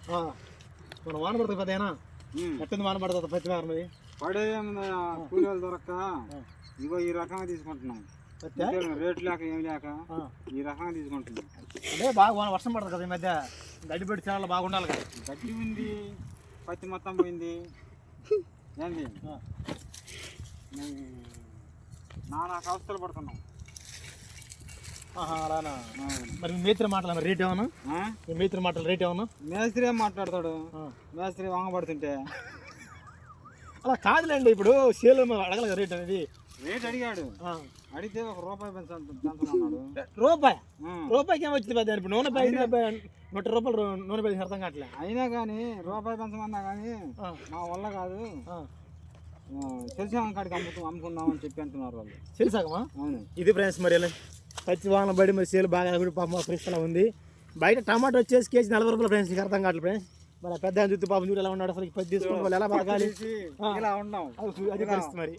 మన వాన పడుతుంది పెద్దనా ఎట్టింది వాన పడుతుంది పత్తి వారది పడే కూలీలు దొరక్క ఇగో ఈ రకంగా తీసుకుంటున్నాం. రేటు లేక ఏం లేక ఈ రకంగా తీసుకుంటున్నాం. అంటే బాగా వర్షం పడుతుంది కదా ఈ మధ్య గడ్డి పెట్టి చాలా బాగుండాలి కదా. గడ్డి ఉంది, పత్తి మొత్తం పోయింది. ఏంది నానా అవస్థలు పడుతున్నాం. అలానా? మరి మీ మేస్త్రి మాటలు మరి రేట్ ఏమన్నా? మీ మేస్త్రి మాటలు రేట్ ఏమన్నా? మేస్త్రి ఏం మాట్లాడతాడు? మేస్త్రి వంగబడుతుంటే అలా కాదులేండి. ఇప్పుడు సేల్ అడగల రేట్ అనేది. రేట్ అడిగాడు, అడిగితే ₹1 పెంచమన్నాడు. రూపాయికి ఏమొచ్చింది పెద్ద? ఇప్పుడు నూనె ప్యాకెట్ ₹100 నూనె ప్యాకెట్ అర్థం కావట్లే. అయినా కానీ రూపాయి పెంచమన్నా కానీ మా వల్ల కాదు, తెలిసిన కాడికి అమ్ముకుందామని చెప్పి అంటున్నారు వాళ్ళు. తెలిసాకమా? అవును. ఇది ఫ్రెండ్స్ మరి పచ్చి వాన పడి మరి సేల్ బాగా పాపం ఫ్రెష్ అలా ఉంది. బయట టమాటో వచ్చేసి కేజీ ₹40 ఫ్రెండ్స్. నీకు అర్థం కావట్లేదు ఫ్రెండ్స్. మరి పెద్ద చూస్తే పాపం చూడు ఎలా ఉన్నాడు అసలు. పచ్చి తీసుకుంటే వాళ్ళు ఎలా బతకాలి? ఇలా ఉన్నాం. అది పరిస్థితి మరి.